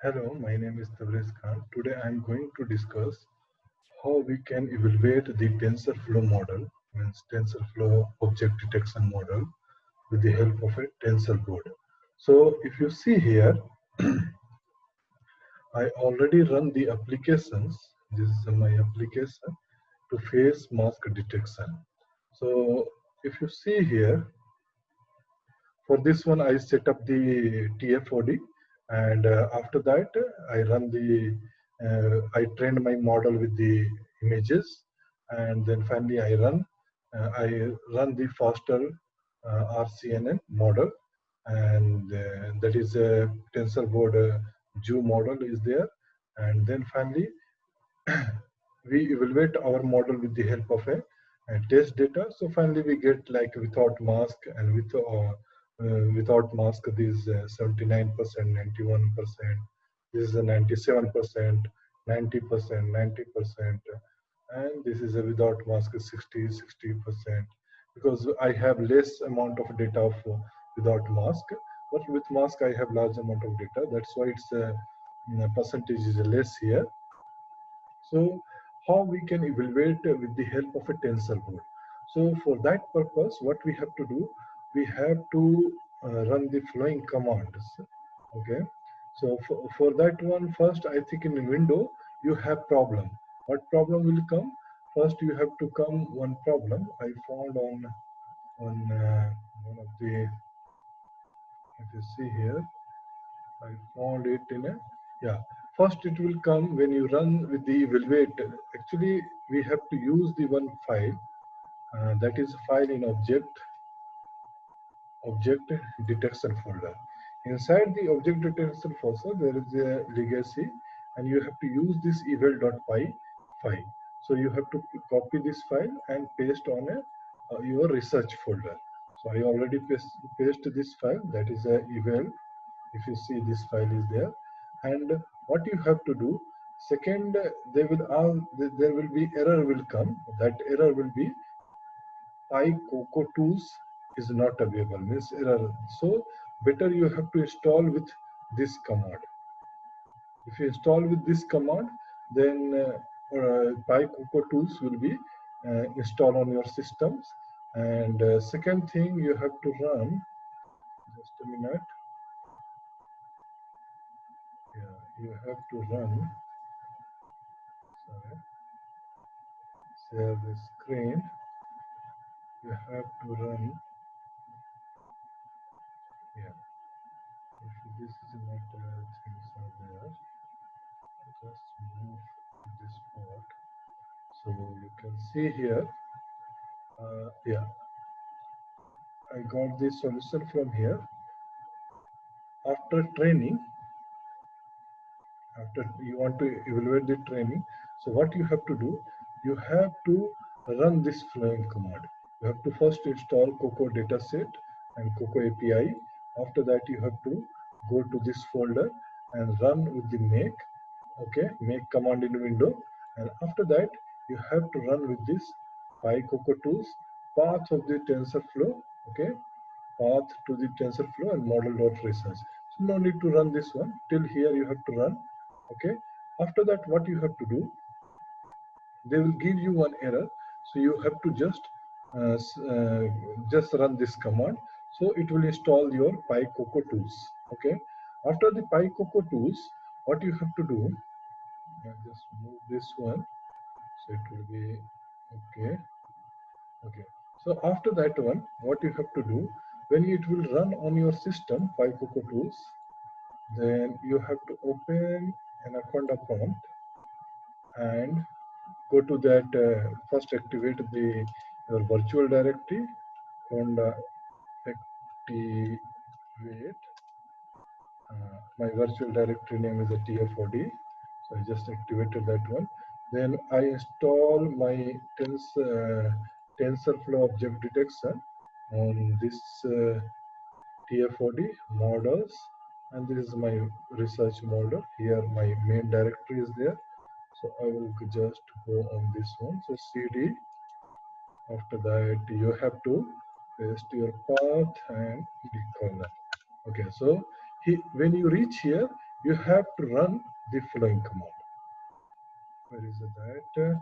Hello, my name is Tabriz Khan. Today I am going to discuss how we can evaluate the TensorFlow model, means TensorFlow object detection model, with the help of a tensor board. So if you see here, I already run the applications. This is my application to face mask detection. So if you see here, for this one, I set up the TFOD, and after that, I trained my model with the images, and then finally I run the faster RCNN model, and that is a TensorBoard Jew model is there, and then finally we evaluate our model with the help of a test data. So finally, we get like without mask and without mask, this 79%, 91%. This is a 97%, 90%, 90%, and this is a without mask 60%. Because I have less amount of data of without mask, but with mask I have large amount of data. That's why its percentage is less here. So how we can evaluate with the help of a tensor board. So for that purpose, what we have to do, we have to run the following commands. Okay. So for that one, first I think in window you have problem. What problem will come? First you have to come one problem I found on one of the, if you see here, I found it in a, yeah. First, it will come when you run with the evaluate. Actually, we have to use the one file, that is file in object detection folder. Inside the object detection folder, there is a legacy, and you have to use this eval.py file. So you have to copy this file and paste on your research folder. So I already paste this file, that is a eval. If you see, this file is there, and what you have to do, second, there will be error will come. That error will be PyCoco tools is not available, means error. So better you have to install with this command. If you install with this command, then PyCoco tools will be installed on your systems. And second thing you have to run, just a minute, yeah, you have to run, sorry, share the screen. You have to run, yeah. If this is not things are there, just move to this part. So you can see here, yeah, I got this solution from here. After training, after you want to evaluate the training, so what you have to do, you have to run this following command. You have to first install Coco dataset and Coco API. After that, you have to go to this folder and run with the make. Okay, make command in window, and after that you have to run with this PyCoco tools path of the TensorFlow. Okay, path to the TensorFlow and model.research. So no need to run this one till here. You have to run. Okay. After that, what you have to do? They will give you one error. So you have to uh, uh, just run this command. So it will install your PyCoco tools. Okay. After the PyCoco tools, what you have to do? I'll just move this one. So it will be okay. Okay. So after that one, what you have to do, when it will run on your system, PyCoco tools, then you have to open Anaconda prompt and go to that, first activate the your virtual directory, Conda activate. My virtual directory name is a TFOD, so I just activated that one. Then I install my TensorFlow object detection on this TFOD models, and this is my research model. Here my main directory is there, so I will just go on this one. So CD. After that, you have to paste your path and click on that. Okay, so when you reach here, you have to run the following command. Where is that?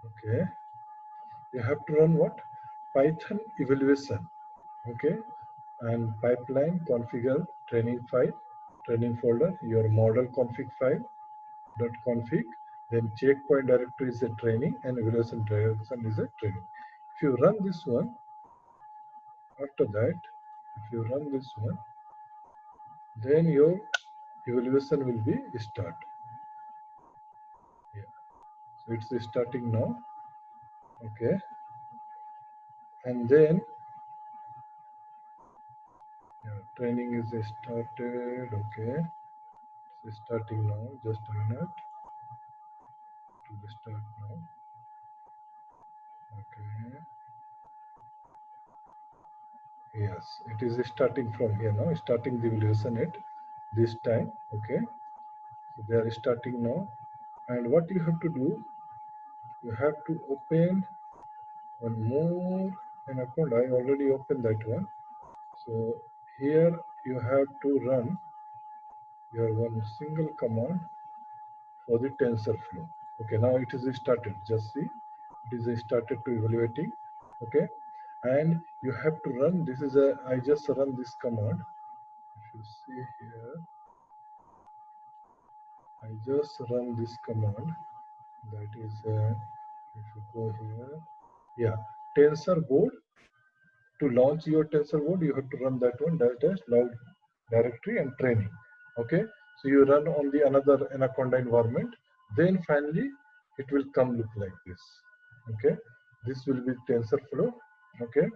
Okay, you have to run what? Python evaluation. Okay, and pipeline configure training file, training folder, your model config file dot config. Then checkpoint directory is a training and evaluation direction is a training. If you run this one, after that, if you run this one, then your evaluation will be start. Yeah. So it's starting now. Okay. And then training is started. Okay. It's starting now. Just a minute. To the start now. Okay. Yes, it is starting from here now. Starting the evaluation at this time. Okay. So they are starting now. And what you have to do, you have to open one more an account. I already opened that one. So here you have to run your one single command for the TensorFlow. Okay, now it is started. Just see, it is started to evaluating. Okay, and you have to run. This is a. I just run this command. If you see here, I just run this command. That is, if you go here, yeah, tensor board. To launch your tensor board, you have to run that one dash dash log directory and training. Okay, so you run on the another Anaconda environment. Then finally, it will come look like this. Okay, this will be TensorFlow. Okay,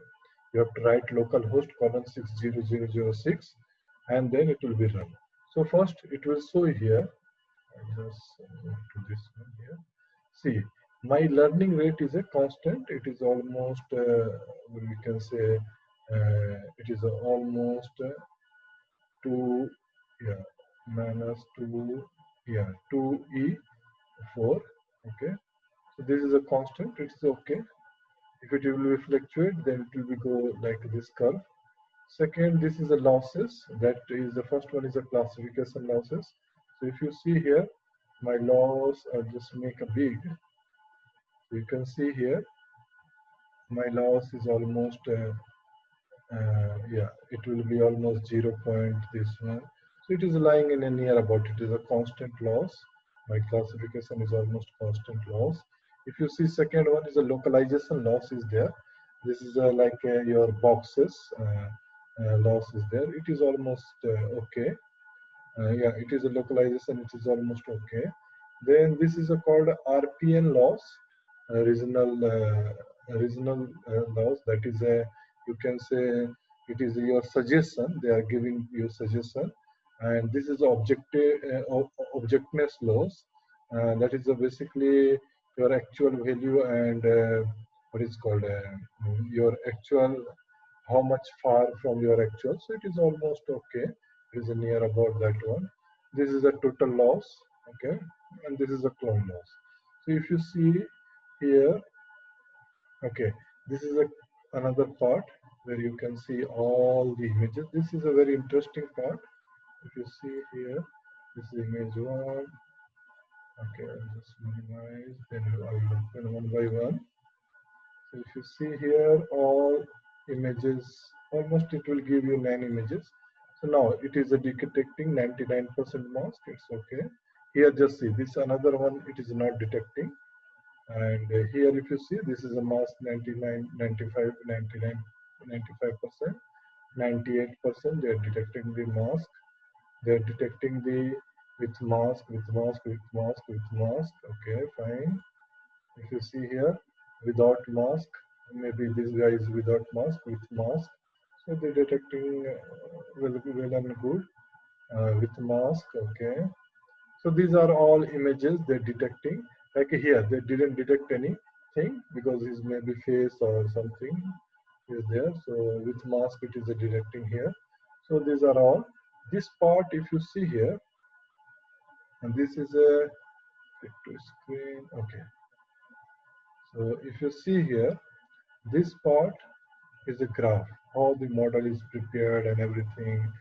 you have to write localhost colon 60006, and then it will be run. So first, it will show here. I just move to this one here. See, my learning rate is a constant. It is almost, we can say, it is almost 2, yeah, minus 2, yeah, 2e4. Okay, so this is a constant. It is okay. If it will fluctuate, then it will be go like this curve. Second, this is the losses. That is the first one is a classification losses. So if you see here, my loss, I'll just make a big. So you can see here, my loss is almost, yeah, it will be almost 0 point this one. So it is lying in a near about, it is a constant loss. My classification is almost constant loss. If you see second one is a localization loss is there. This is like your boxes loss is there. It is almost okay. Yeah, it is a localization, it is almost okay. Then this is a called RPN loss, regional loss. That is a, you can say, it is your suggestion. They are giving you suggestion, and this is objective objectness loss. That is basically your actual value and what is called your actual, how much far from your actual. So it is almost okay. It is near about that one. This is a total loss, okay, and this is a clone loss. So if you see here, okay, this is another part where you can see all the images. This is a very interesting part. If you see here, this is image one. Okay, I'll just minimize. Then I will open one by one. So if you see here, all images, almost it will give you 9 images. So now it is a detecting 99% mask. It's okay. Here, just see this another one. It is not detecting. And here, if you see, this is a mask 99, 95, 99, 95%, 98%. They are detecting the mask. They are detecting the with mask, with mask, with mask, with mask. Okay, fine. If you see here, without mask, maybe this guy is without mask, with mask. So they're detecting well and good with mask. Okay. So these are all images they're detecting. Like here, they didn't detect anything because his maybe face or something is there. So with mask, it is detecting here. So these are all. This part, if you see here, and this is a fit to screen. Okay. So if you see here, this part is a graph, how the model is prepared and everything.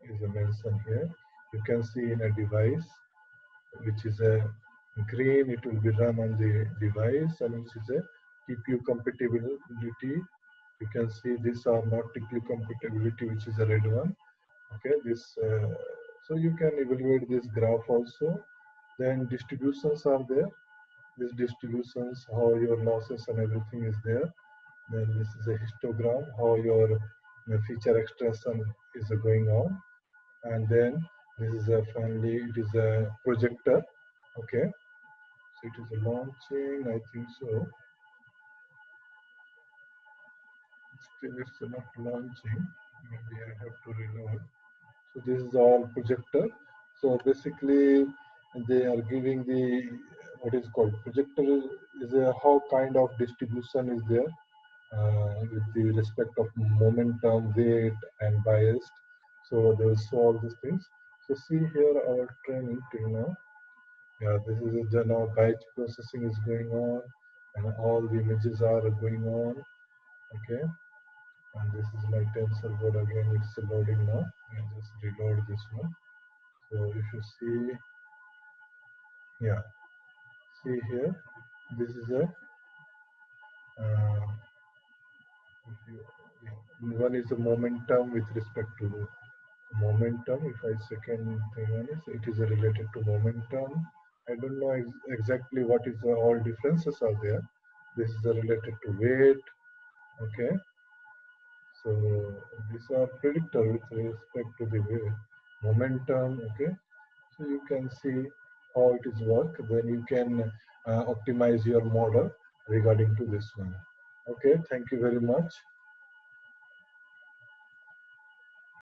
is mentioned here. You can see in a device which is a green, it will be run on the device, and which is a TPU compatibility. You can see these are not TPU compatibility, which is a red one. Okay, this so you can evaluate this graph also. Then distributions are there. These distributions, how your losses and everything is there. Then this is a histogram, how your feature extraction is going on. And then this is a finally it is a projector. Okay, so it is a launching, I think so. Still it's not launching. Maybe I have to reload. So this is all projector. So basically they are giving the what is called projector is a how kind of distribution is there with the respect of momentum, weight, and bias. So they will show all these things. So see here our training till now. Yeah, this is a now batch processing is going on, and all the images are going on. Okay, and this is my tensor board again. It's loading now. I just reload this one. So if you see, yeah, see here, this is a uh, one is the momentum with respect to momentum. If I second thing on it is related to momentum. I don't know exactly what is all differences are there. This is related to weight. Okay, so these are predictor with respect to the weight, momentum. Okay, so you can see how it is work. Then you can optimize your model regarding to this one. Okay, thank you very much.